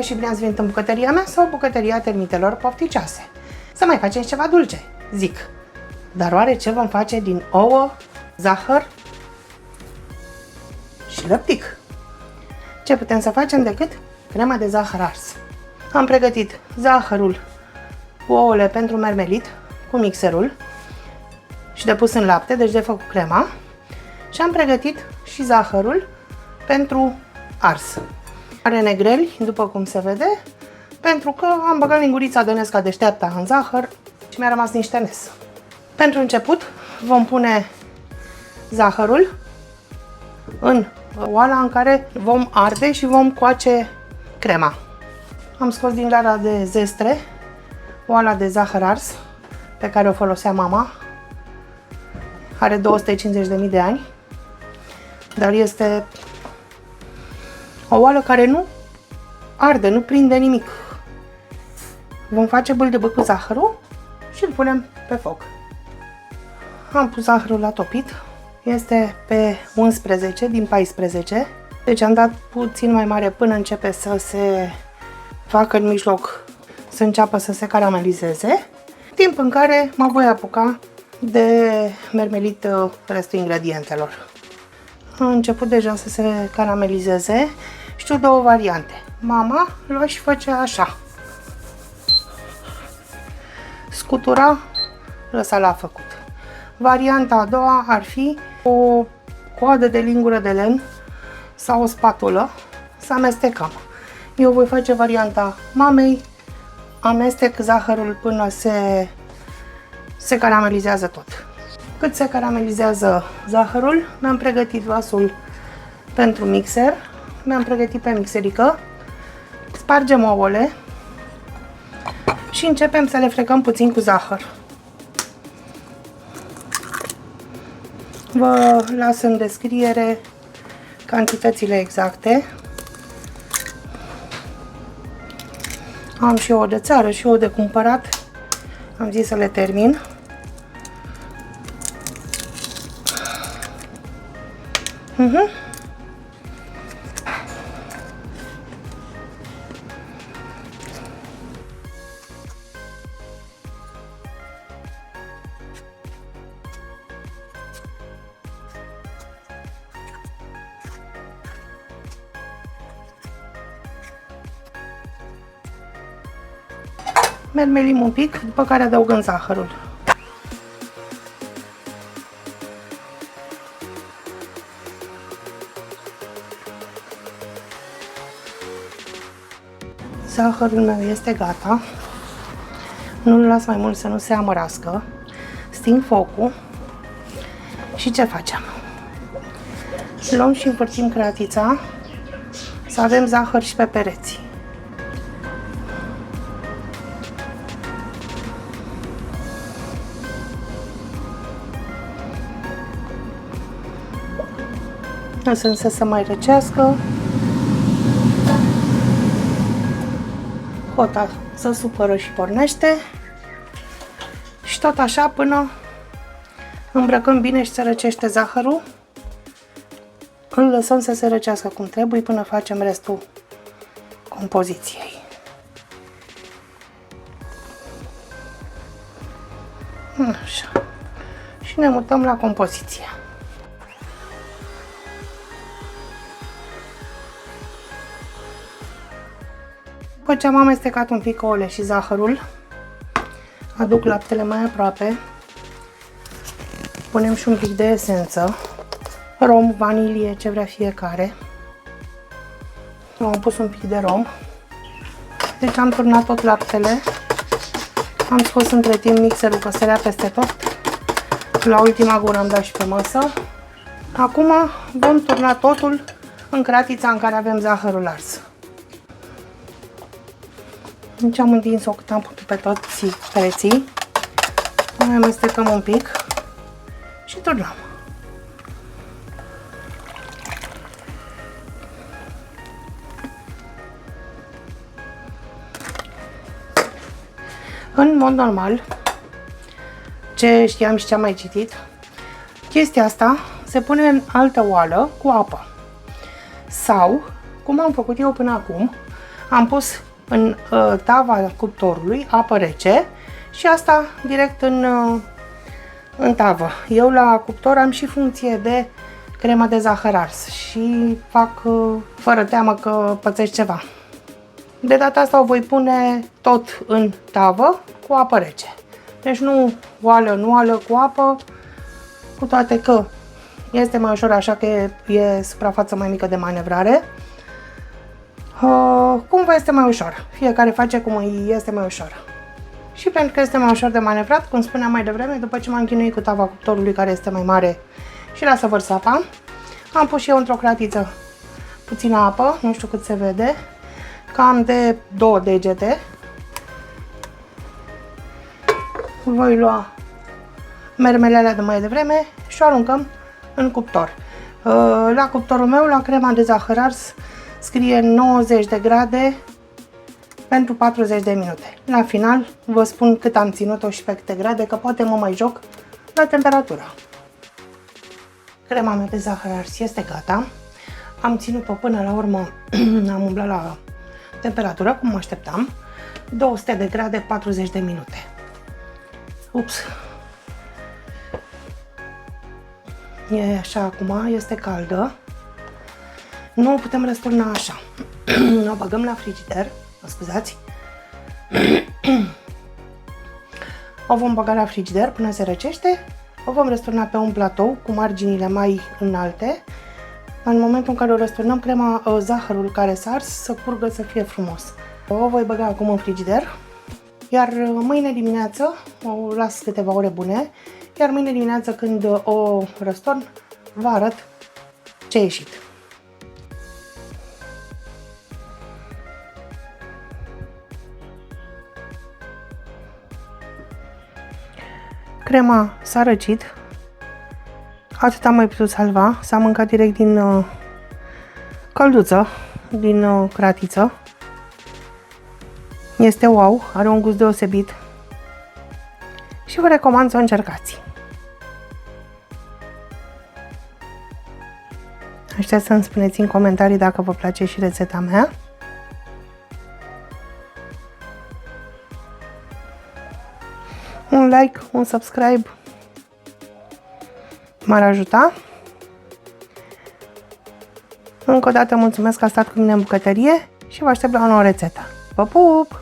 și bine ați venit în bucătăria mea sau bucătăria termitelor pofticioase. Să mai facem ceva dulce, zic. Dar oare ce vom face din ouă, zahăr și lăptic? Ce putem să facem decât crema de zahăr ars. Am pregătit zahărul cu ouăle pentru mermelit, cu mixerul și de pus în lapte, deci de făcut crema. Și am pregătit și zahărul pentru ars. Are negreli, după cum se vede, pentru că am băgat lingurița de nesca deșteapta în zahăr și mi-a rămas niște nes. Pentru început vom pune zahărul în oala în care vom arde și vom coace crema. Am scos din gara de zestre oala de zahăr ars pe care o folosea mama. Are 250.000 de ani, dar este o oală care nu arde, nu prinde nimic. Vom face bâlbâi cu zahărul și îl punem pe foc. Am pus zahărul la topit. Este pe 11 din 14. Deci am dat puțin mai mare până începe să se facă în mijloc, să înceapă să se caramelizeze. Timp în care mă voi apuca de mermelit restul ingredientelor. A început deja să se caramelizeze. Știu două variante. Mama lua și făcea așa. Scutura, lăsa la făcut. Varianta a doua ar fi o coadă de lingură de lemn sau o spatulă să amestecăm. Eu voi face varianta mamei, amestec zahărul până se caramelizează tot. Cât se caramelizează zahărul, mi-am pregătit vasul pentru mixer, mi-am pregătit pe mixerică, spargem ouăle și începem să le frecăm puțin cu zahăr. Vă las în descriere cantitățile exacte. Am și ouă de țară și ouă de cumpărat. Am zis să le termin. Mermelim un pic, după care adăugăm zahărul. Zahărul meu este gata. Nu-l las mai mult să nu se amărască. Sting focul. Și ce facem? Luăm și învârtim cratița să avem zahăr și pe pereți. Lăsăm să se mai răcească. Hota se supără și pornește. Și tot așa până îmbrăcăm bine și se răcește zahărul. Îl lăsăm să se răcească cum trebuie până facem restul compoziției. Așa. Și ne mutăm la compoziție. După ce am amestecat un pic ouăle și zahărul, aduc laptele mai aproape, punem și un pic de esență, rom, vanilie, ce vrea fiecare. Eu am pus un pic de rom. Deci am turnat tot laptele, am scos între timp mixerul că sărea peste tot. La ultima gură am dat și pe masă. Acum vom turna totul în cratița în care avem zahărul ars. Deci am întins-o cât am putut pe toți pereții. Mai amestecăm un pic și turnăm. În mod normal, ce știam și ce am mai citit, chestia asta se pune în altă oală cu apă. Sau, cum am făcut eu până acum, am pus în tava cuptorului apă rece și asta direct în tavă. Eu la cuptor am și funcție de cremă de zahăr ars și fac fără teamă că pățești ceva. De data asta o voi pune tot în tavă cu apă rece. Deci nu oală cu apă, cu toate că este mai ușor așa că e suprafață mai mică de manevrare. Cum vă este mai ușor? Fiecare face cum îi este mai ușor. Și pentru că este mai ușor de manevrat, cum spuneam mai devreme, după ce m-am chinuit cu tava cuptorului care este mai mare și lasă vărs apa, am pus și eu într-o cratiță puțină apă, nu știu cât se vede, cam de 2 degete. Voi lua mermelele de mai devreme și o aruncăm în cuptor. La cuptorul meu, la crema de zahăr ars, scrie 90 de grade pentru 40 de minute. La final vă spun cât am ținut-o și pe câte grade, că poate mă mai joc la temperatură. Crema mea de zahăr ars este gata. Am ținut-o până la urmă, am umblat la temperatură, cum mă așteptam, 200 de grade 40 de minute. Ups! E așa acum, este caldă. Nu o putem răsturna așa. O băgăm la frigider, mă scuzați. O vom băga la frigider până se răcește. O vom răsturna pe un platou cu marginile mai înalte. În momentul în care o răsturnăm, zahărul care s-a ars să curgă, să fie frumos. O voi băga acum în frigider. Iar mâine dimineață, o las câteva ore bune, iar mâine dimineață când o răstorn, vă arăt ce a ieșit. Crema s-a răcit, atât am mai putut salva, s-a mâncat direct din călduță, din cratiță. Este wow, are un gust deosebit și vă recomand să o încercați. Aștept să-mi spuneți în comentarii dacă vă place și rețeta mea. Un like, un subscribe m-ar ajuta. Încă o dată mulțumesc că ați stat cu mine în bucătărie și vă aștept la o nouă rețetă. Vă pup!